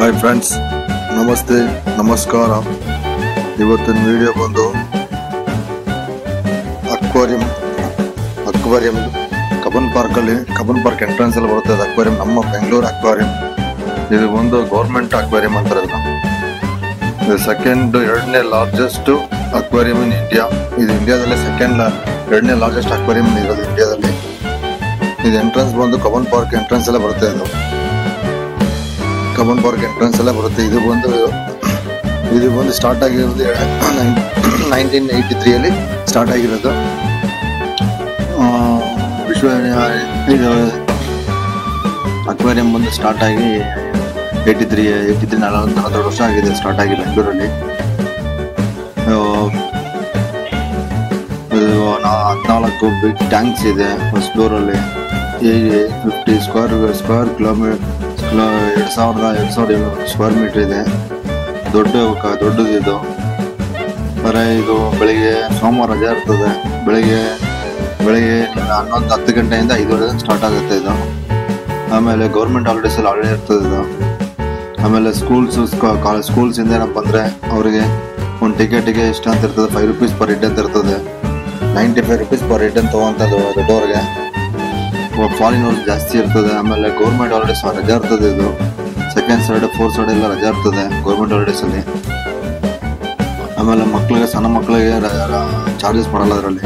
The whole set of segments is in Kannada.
ಹಾಯ್ ಫ್ರೆಂಡ್ಸ್, ನಮಸ್ತೆ, ನಮಸ್ಕಾರ. ಇವತ್ತಿನ ವಿಡಿಯೋ ಬಂದು ಅಕ್ವೇರಿಯಂ ಕಬ್ಬನ್ ಪಾರ್ಕ್ ಎಂಟ್ರೆನ್ಸ್ ಅಲ್ಲಿ ಬರ್ತದೆ. ಅಕ್ವೇರಿಯಂ ನಮ್ಮ ಬೆಂಗಳೂರು ಅಕ್ವೇರಿಯಂ. ಇದು ಒಂದು ಗೌರ್ಮೆಂಟ್ ಅಕ್ವೇರಿಯಂ ಅಂತಾರೆ. ಇದು ಎರಡನೇ ಲಾರ್ಜೆಸ್ಟ್ ಅಕ್ವೇರಿಯಂ ಇನ್ ಇಂಡಿಯಾ. ಇದು ಇಂಡಿಯಾದಲ್ಲೇ ಎರಡನೇ ಲಾರ್ಜೆಸ್ಟ್ ಅಕ್ವೇರಿಯಂ ಇರೋದು ಇಂಡಿಯಾದಲ್ಲಿ. ಇದು ಎಂಟ್ರೆನ್ಸ್ ಬಂದು ಕಬ್ಬನ್ ಪಾರ್ಕ್ ಎಂಟ್ರೆನ್ಸ್ ಎಲ್ಲ ಬರುತ್ತೆ. ಕಬ್ಬನ್ ಪಾರ್ಕ್ ಎಂಟ್ರೆನ್ಸ್ ಎಲ್ಲ ಬರುತ್ತೆ. ಇದು ಬಂದು ಸ್ಟಾರ್ಟ್ ಆಗಿರೋದು 1983 ಸ್ಟಾರ್ಟ್ ಆಗಿರೋದು. ಇದು ಅಕ್ವೇರಿಯಂ ಬಂದು ಸ್ಟಾರ್ಟ್ ಆಗಿ 43 40 ವರ್ಷ ಆಗಿದೆ ಸ್ಟಾರ್ಟ್ ಆಗಿ ಬೆಂಗಳೂರಲ್ಲಿ. 14 ಬಿಗ್ ಟ್ಯಾಂಕ್ಸ್ ಇದೆ ಫಸ್ಟ್ ಫ್ಲೋರಲ್ಲಿ. 50 ಸ್ಕ್ವೇರ್ ಕಿಲೋಮೀಟರ್ 2700 ಸ್ಕ್ವೇರ್ ಮೀಟರ್ ಇದೆ. ದೊಡ್ಡದು ಇದು. ಇದು ಬೆಳಿಗ್ಗೆ ಸೋಮವಾರ ರಜೆ ಇರ್ತದೆ. ಬೆಳಿಗ್ಗೆ 10 ಗಂಟೆಯಿಂದ 5:30 ಸ್ಟಾರ್ಟ್ ಆಗುತ್ತೆ ಇದು. ಆಮೇಲೆ ಗೌರ್ಮೆಂಟ್ ಹಾಲಿಡೇಸ್ ಅಲ್ಲಿ ಹಾಲಿಡೇ ಇರ್ತದೆ ಇದು. ಆಮೇಲೆ ಸ್ಕೂಲ್ಸ್ ಇಂದ ಏನಪ್ಪ ಅಂದ್ರೆ ಅವರಿಗೆ ಒಂದು ಟಿಕೆಟ್ಗೆ ಎಷ್ಟು ಅಂತ ಇರ್ತದೆ, 5 ರೂಪೀಸ್ ಪರ್ ಹೆಡ್ ಅಂತ ಇರ್ತದೆ. 95 ರೂಪೀಸ್ ಪರ್ ಹೆಡ್ ಅಂತ ತಗೊಂತದ್ದು ದೊಡ್ಡವ್ರಿಗೆ. ಫಾರಿನವ್ರಿಗೆ ಜಾಸ್ತಿ ಇರ್ತದೆ. ಆಮೇಲೆ ಗೌರ್ಮೆಂಟ್ ಹಾಲಿಡೇಸ್ ರಜಾ ಇರ್ತದೆ. ಇದು ಸೆಕೆಂಡ್ ಸಾಟರ್ಡೆ, ಫೋರ್ತ್ ಸಾಟರ್ಡೆ ಎಲ್ಲ ರಜಾ ಇರ್ತದೆ ಗೌರ್ಮೆಂಟ್ ಹಾಲಿಡೇಸ್ ಅಲ್ಲಿ. ಆಮೇಲೆ ಸಣ್ಣ ಮಕ್ಕಳಿಗೆ ಚಾರ್ಜಸ್ ಮಾಡಲ್ಲ ಅದರಲ್ಲಿ.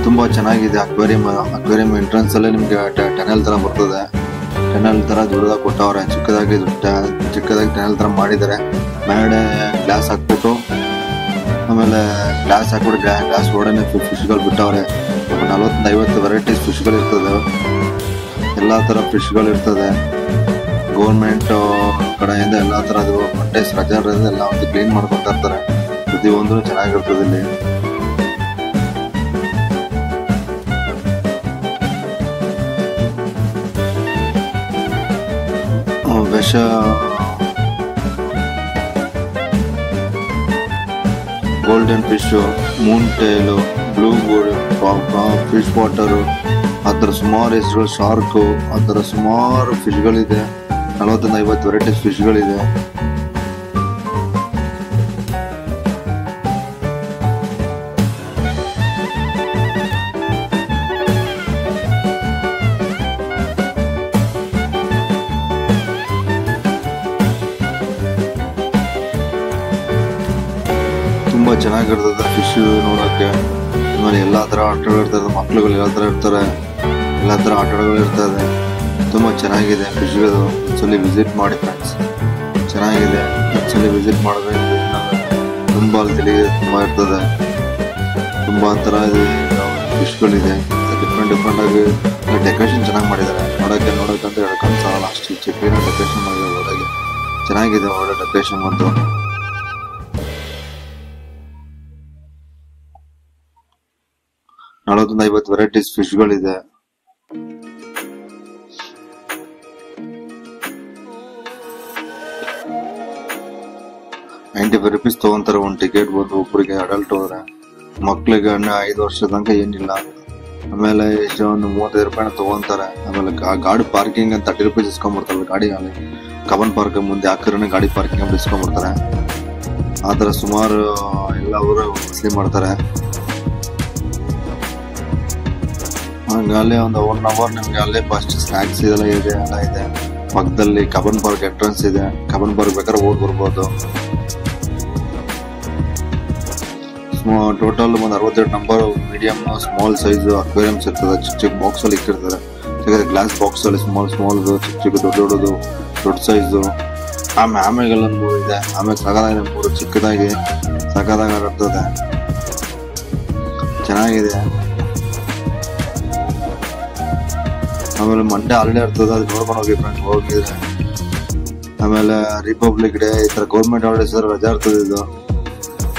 ತುಂಬಾ ಚೆನ್ನಾಗಿದೆ ಅಕ್ವೇರಿಯಂ ಎಂಟ್ರೆನ್ಸ್ ಅಲ್ಲಿ ನಿಮ್ಗೆ ಟನೆಲ್ ತರ ಬರ್ತದೆ. ಟನೆಲ್ ತರ ದೊಡ್ಡದಾಗಿ ಕೊಟ್ಟವ್ರೆ. ಚಿಕ್ಕದಾಗಿ ಟನೆಲ್ ತರ ಮಾಡಿದ್ದಾರೆ. ಮೇಲೆ ಗ್ಲಾಸ್ ಹಾಕ್ಬಿಟ್ಟು ಗ್ಲಾಸ್ ಒಳಗಡೆ ಫಿಶ್ಗಳು ಬಿಟ್ಟವ್ರೆ. 40-50 ವೆರೈಟೀಸ್ ಫಿಶ್ಗಳು ಇರ್ತದೆ. ಎಲ್ಲ ಥರ ಫಿಶ್ಗಳು ಇರ್ತದೆ. ಗೌರ್ಮೆಂಟ್ ಕಡೆಯಿಂದ ಎಲ್ಲ ಥರದ್ದು ಮಂಡೇಸ್ ರಜಾ ಇರೋದು ಎಲ್ಲ ಒಂದು ಕ್ಲೀನ್ ಮಾಡ್ಕೊತಾ ಇರ್ತಾರೆ. ಪ್ರತಿಯೊಂದು ಚೆನ್ನಾಗಿರ್ತದೆ ಇಲ್ಲಿ. Golden fish, Moon tail, blue fish water, ಆ ಥರ ಸುಮಾರು ಹೆಸರುಗಳು, ಶಾರ್ಕು, ಆ ಥರ ಸುಮಾರು ಫಿಶ್ಗಳಿದೆ. 40-50 ವೆರೈಟೀಸ್ ಫಿಶ್ಗಳಿದೆ. ತುಂಬ ಚೆನ್ನಾಗಿರ್ತದೆ ಫಿಶ್ ನೋಡೋಕ್ಕೆ. ಆಮೇಲೆ ಎಲ್ಲ ಥರ ಆಟಗಳು ಇರ್ತದೆ. ಮಕ್ಳುಗಳು ಎಲ್ಲ ಥರ ಇರ್ತಾರೆ. ಎಲ್ಲ ಥರ ಆಟಗಳು ಇರ್ತದೆ. ತುಂಬ ಚೆನ್ನಾಗಿದೆ ಫಿಶ್ಗಳು. ಒಂದ್ಸಲಿ ವಿಸಿಟ್ ಮಾಡಿ ಫ್ರೆಂಡ್ಸ್, ಚೆನ್ನಾಗಿದೆ. ಒಂದ್ಸಲಿ ವಿಸಿಟ್ ಮಾಡಬೇಕು. ತುಂಬ ತುಂಬ ಇರ್ತದೆ. ತುಂಬ ಥರ ಫಿಶ್ಗಳಿದೆ. ಡಿಫ್ರೆಂಟ್ ಆಗಿ ಡೆಕೋರೇಷನ್ ಚೆನ್ನಾಗಿ ಮಾಡಿದ್ದಾರೆ. ನೋಡೋಕ್ಕಂತ ಹೇಳ್ಕೊಂಡ್ಸಾಗಲ್ಲ, ಅಷ್ಟು ಕ್ಲೀನಾಗಿ ಡೆಕೋರೇಷನ್ ಮಾಡಿದ್ದಾರೆ. ಒಳಗೆ ಚೆನ್ನಾಗಿದೆ, ಒಳ್ಳೆ ಡೆಕೋರೇಷನ್ ಬಂತು. 40-50 ವೆರೈಟೀಸ್ ಫಿಶ್ಗಳಿದೆ. ₹95 ತಗೊಂತಾರೆ ಒಂದು ಟಿಕೆಟ್ ಬಂದು ಒಬ್ಬರಿಗೆ. ಅಡಲ್ಟ್ ಹೋದ್ರೆ, ಮಕ್ಳಿಗೆ 5 ವರ್ಷದ ತನಕ ಏನಿಲ್ಲ. ಆಮೇಲೆ ಎಷ್ಟು ಒಂದು ₹35 ತಗೊಂತಾರೆ. ಆಮೇಲೆ ಗಾಡಿ ಪಾರ್ಕಿಂಗ್ ಅಂತ ₹30 ಇಸ್ಕೊಂಡ್ಬಿಡ್ತಾರೆ ಗಾಡಿನಲ್ಲಿ. ಕಬ್ಬನ್ ಪಾರ್ಕ್ ಮುಂದೆ ಹಾಕಿರೋನೆ ಗಾಡಿ ಪಾರ್ಕಿಂಗ್ ಅಂತ ಇಸ್ಕೊಂಡ್ಬಿಡ್ತಾರೆ. ಆ ಥರ ಸುಮಾರು ಎಲ್ಲ ಅವರು ವಸೂಲಿ ಮಾಡ್ತಾರೆ. ಅಲ್ಲೇ ಒಂದು 1 ಅವರ್ ನಿಮ್ಗೆ ಅಲ್ಲೇ ಫಸ್ಟ್ ಸ್ನಾಕ್ಸ್ ಇದೆಲ್ಲ ಇದೆ. ಪಕ್ಕದಲ್ಲಿ ಕಬ್ಬನ್ ಪಾರ್ಕ್ ಎಂಟ್ರೆನ್ಸ್ ಇದೆ. ಕಬ್ಬನ್ ಪಾರ್ಕ್ ಬೇಕಾದ್ರೆ ಹೋಗಿ ಬರ್ಬೋದು. ಟೋಟಲ್ ಒಂದು 62 number medium small size aquariums ಇರ್ತದೆ. ಚಿಕ್ಕ ಬಾಕ್ಸ್ ಅಲ್ಲಿ ಇಟ್ಟಿರ್ತಾರೆ. ಗ್ಲಾಸ್ ಬಾಕ್ಸ್ ಅಲ್ಲಿ ಸ್ಮಾಲ್ ಚಿಕ್ಕ ದೊಡ್ಡ ಸೈಜು. ಆಮೇಲೆ 3 ಇದೆ. ಆಮೇಲೆ ಸಗದಾಗಿ 3 ಚಿಕ್ಕದಾಗಿ ಇರ್ತದೆ. ಚೆನ್ನಾಗಿದೆ. ಆಮೇಲೆ ಮಂಡೇ ಹಾಲಿಡೇ ಇರ್ತದೆ, ಅದು ನೋಡ್ಕೊಂಡು ಹೋಗಿ ಫ್ರೆಂಡ್ಸ್ ಹೋಗಿದ್ರೆ. ಆಮೇಲೆ ರಿಪಬ್ಲಿಕ್ ಡೇ, ಈ ಥರ ಗೌರ್ಮೆಂಟ್ ಹಾಲಿಡೇಸ್ ರಜಾ ಇರ್ತದೆ.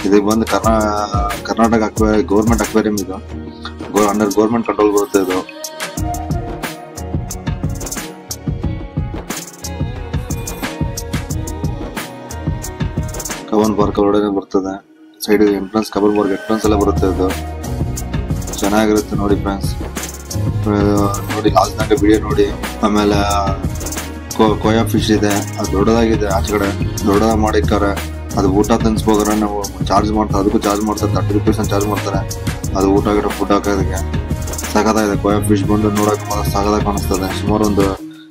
ಇದಕ್ಕೆ ಬಂದು ಕರ್ನಾಟಕ ಗೌರ್ಮೆಂಟ್ ಅಕ್ವೇರಿಯಂ. ಇದು ಅಂಡರ್ ಗೌರ್ಮೆಂಟ್ ಕಂಟ್ರೋಲ್ ಬರುತ್ತೆ. ಇದು ಕಬ್ಬನ್ ಪಾರ್ಕ್ ಒಳಗಡೆ ಬರ್ತದೆ. Side entrance Cubbon park entrance ಎಲ್ಲ ಬರುತ್ತೆ. ಇದು ಚೆನ್ನಾಗಿರುತ್ತೆ ನೋಡಿ ಫ್ರೆಂಡ್ಸ್. ನೋಡಿ ಲಾಸ್ಟ್ನಾಗ ವಿಡಿಯೋ ನೋಡಿ. ಆಮೇಲೆ ಕೊಯಾ ಫಿಶ್ ಇದೆ, ಅದು ದೊಡ್ಡದಾಗಿದೆ, ಆಚೆ ಕಡೆ ದೊಡ್ಡದಾಗಿ ಮಾಡಿಕ್ಕಾರೆ. ಅದು ಊಟ ತಿನ್ಸ್ಬೋದ್ರೆ ನಾವು ಚಾರ್ಜ್ ಮಾಡ್ತಾರೆ, ಅದಕ್ಕೂ ಚಾರ್ಜ್ ಮಾಡ್ತಾರೆ, 30 ರೂಪೀಸ್ ಚಾರ್ಜ್ ಮಾಡ್ತಾರೆ. ಅದು ಊಟ ಗಿಡ ಫುಡ್ ಹಾಕೋದಕ್ಕೆ ಸಖತ್ತಾಗಿದೆ. ಕೊಯಾ ಫಿಶ್ ಬಂದು ನೋಡೋಕೆ ಮಾತ್ರ ಸಖತ್ತಾಗಿ ಕಾಣಿಸ್ತದೆ. ಸುಮಾರು ಒಂದು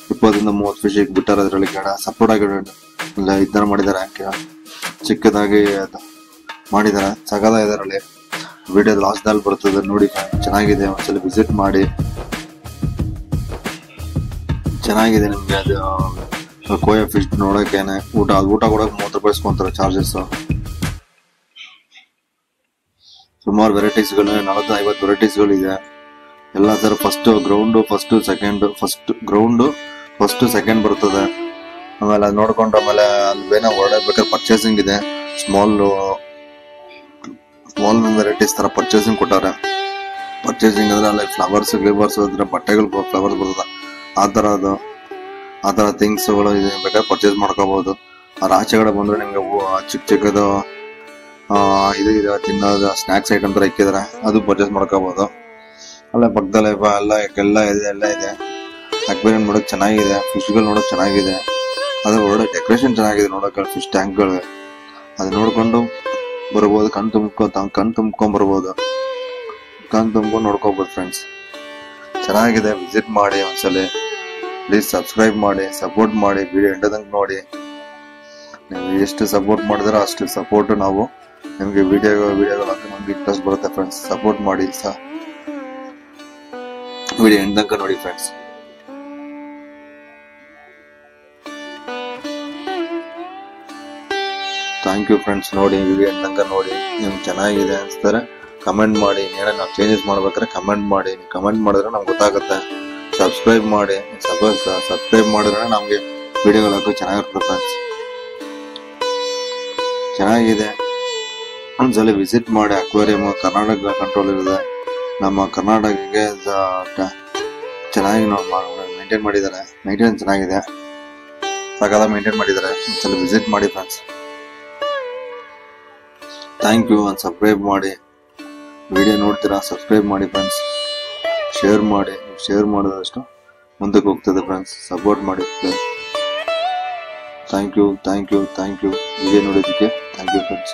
20-30 ಫಿಶ್ ಬಿಟ್ಟಾರೆ. ಅದರಲ್ಲಿ ಗಿಡ ಸಪೋರ್ಟ್ ಆಗಿ ಇದ್ದಾರ ಮಾಡಿದ್ದಾರೆ, ಚಿಕ್ಕದಾಗಿ ಮಾಡಿದ್ದಾರೆ, ಸಖತ್ತಾಗಿದೆ. ಇದರಲ್ಲಿ ವಿಡಿಯೋ ಲಾಸ್ಟ್ದಲ್ಲಿ ಬರ್ತದೆ ನೋಡಿ, ಚೆನ್ನಾಗಿದೆ. ಒಂದ್ಸಲ ವಿಸಿಟ್ ಮಾಡಿ, ಚೆನ್ನಾಗಿದೆ. ನಿಮ್ಗೆ ಅದು ಕೊಯಾ ಫಿಶ್ ನೋಡೋಕೇನೆ ಊಟ ಕೊಡೋಕೆ 30 ರೂಪಾಯಿ ಇಸ್ಕೊಂತಾರೆ ಚಾರ್ಜಸ್. ಸುಮಾರು ವೆರೈಟೀಸ್ಗಳು 40-50 ವೆರೈಟೀಸ್ಗಳು ಇದೆ. ಎಲ್ಲ ತರ ಫಸ್ಟ್ ಗ್ರೌಂಡ್, ಫಸ್ಟ್ ಸೆಕೆಂಡ್ ಬರ್ತದೆ. ಆಮೇಲೆ ಅದು ನೋಡ್ಕೊಂಡು ಆಮೇಲೆ ಅಲ್ಲಿ ಬೇರೆ ಹೊರಡಬೇಕಾದ್ರೆ ಪರ್ಚೇಸಿಂಗ್ ಇದೆ. ಸ್ಮಾಲ್ ವೆರೈಟೀಸ್ ತರ ಪರ್ಚೇಸಿಂಗ್ ಕೊಟ್ಟಾರೆ. ಪರ್ಚೇಸಿಂಗ್ ಅಂದ್ರೆ ಅಲ್ಲಿ ಫ್ಲವರ್ಸ್ ಅದ್ರ ಬಟ್ಟೆಗಳು ಫ್ಲವರ್ಸ್ ಬರ್ತದೆ. ಆ ತರ ಥಿಂಗ್ಸ್ ಗಳು ಇದೆ, ಬೇಕಾದ್ರೆ ಪರ್ಚೇಸ್ ಮಾಡ್ಕೋಬಹುದು. ಅವ್ರ ಆಚೆಗಡೆ ಬಂದ್ರೆ ನಿಮ್ಗೆ ಚಿಕ್ಕದು ಇದು ಇದೆ, ತಿನ್ನೋದು ಸ್ನಾಕ್ಸ್ ಐಟಮ್ ತರ ಇಕ್ಕಿದ್ರೆ ಅದು ಪರ್ಚೇಸ್ ಮಾಡ್ಕೋಬಹುದು. ಅಲ್ಲೇ ಪಕ್ಕದಲ್ಲೇ ಎಲ್ಲ ಇದೆ. ಅಕ್ವೇರಿಯಂ ನೋಡಕ್ ಚೆನ್ನಾಗಿದೆ, ಫಿಶ್ ಗಳು ನೋಡಕ್ ಚೆನ್ನಾಗಿದೆ. ಅದ್ರ ಒಳ್ಳೆ ಡೆಕೋರೇಷನ್ ಚೆನ್ನಾಗಿದೆ ನೋಡಕ್, ಫಿಶ್ ಟ್ಯಾಂಕ್ ಗಳು. ಅದು ನೋಡ್ಕೊಂಡು ಬರ್ಬೋದು, ಕಣ್ ತುಂಬ್ಕೊಂಡ್ ಬರ್ಬೋದು, ಕಣ್ ತುಂಬ್ಕೊಂಡು ನೋಡ್ಕೋಬಹುದು ಫ್ರೆಂಡ್ಸ್. ಚೆನ್ನಾಗಿದೆ, ವಿಸಿಟ್ ಮಾಡಿ ಒಂದ್ಸಲಿ. ಪ್ಲೀಸ್ ಸಬ್ಸ್ಕ್ರೈಬ್ ಮಾಡಿ, ಸಪೋರ್ಟ್ ಮಾಡಿ, ವಿಡಿಯೋ ಎಂಡದಂಗ್ ನೋಡಿ. ನೀವು ಎಷ್ಟು ಸಪೋರ್ಟ್ ಮಾಡಿದ್ರೆ ಅಷ್ಟು ಸಪೋರ್ಟ್ ನಾವು ನಿಮ್ಗೆ ವಿಡಿಯೋಗಳು ನಮ್ಗೆ ಇಂಟ್ರೆಸ್ಟ್ ಬರುತ್ತೆ ಫ್ರೆಂಡ್ಸ್. ಸಪೋರ್ಟ್ ಮಾಡಿ, ವಿಡಿಯೋ ಎಂಡಂಕ ನೋಡಿ ಫ್ರೆಂಡ್ಸ್. Thank you friends. ನೋಡಿ, ವಿಡಿಯೋ ಎಂಡಂಕ ನೋಡಿ. ನಿಮ್ಗೆ ಚೆನ್ನಾಗಿದೆ ಅನ್ಸ್ತಾರೆ ಕಮೆಂಟ್ ಮಾಡಿ. ಏನಾರ ನಾವು ಚೇಂಜಸ್ ಮಾಡ್ಬೇಕಾದ್ರೆ ಕಮೆಂಟ್ ಮಾಡಿ. ಕಮೆಂಟ್ ಮಾಡಿದ್ರೆ ನಮ್ಗೆ ಗೊತ್ತಾಗುತ್ತೆ. ಸಬ್ಸ್ಕ್ರೈಬ್ ಮಾಡಿ. ಸಬ್ಸ್ಕ್ರೈಬ್ ಮಾಡಿದ್ರೆ ನಮ್ಗೆ ವಿಡಿಯೋಗಳು ಹಾಕೋಕೆ ಚೆನ್ನಾಗಿರ್ತದೆ ಫ್ರೆಂಡ್ಸ್. ಚೆನ್ನಾಗಿದೆ, ಒಂದ್ಸಲ ವಿಸಿಟ್ ಮಾಡಿ. ಅಕ್ವೇರಿಯಂ ಕರ್ನಾಟಕ ಕಂಟ್ರೋಲ್ ಇದೆ. ನಮ್ಮ ಕರ್ನಾಟಕಕ್ಕೆ ಚೆನ್ನಾಗಿ ಮೇಂಟೈನ್ ಮಾಡಿದ್ದಾರೆ. ಮೇಂಟೆನೆನ್ಸ್ ಚೆನ್ನಾಗಿದೆ, ಸಕಲ ಮೇಂಟೈನ್ ಮಾಡಿದ್ದಾರೆ. ಒಂದ್ಸಲ ವಿಸಿಟ್ ಮಾಡಿ ಫ್ರೆಂಡ್ಸ್. Thank you. ಒಂದು ಸಬ್ಸ್ಕ್ರೈಬ್ ಮಾಡಿ. ವಿಡಿಯೋ ನೋಡ್ತೀರಾ, ಸಬ್ಸ್ಕ್ರೈಬ್ ಮಾಡಿ ಫ್ರೆಂಡ್ಸ್. ಶೇರ್ ಮಾಡಿ. ಶೇರ್ ಮಾಡಿದಷ್ಟು ಮುಂದಕ್ಕೆ ಹೋಗ್ತದೆ ಫ್ರೆಂಡ್ಸ್. ಸಪೋರ್ಟ್ ಮಾಡಿ. Thank you. ವಿಡಿಯೋ ನೋಡೋದಕ್ಕೆ ಥ್ಯಾಂಕ್ ಯು ಫ್ರೆಂಡ್ಸ್.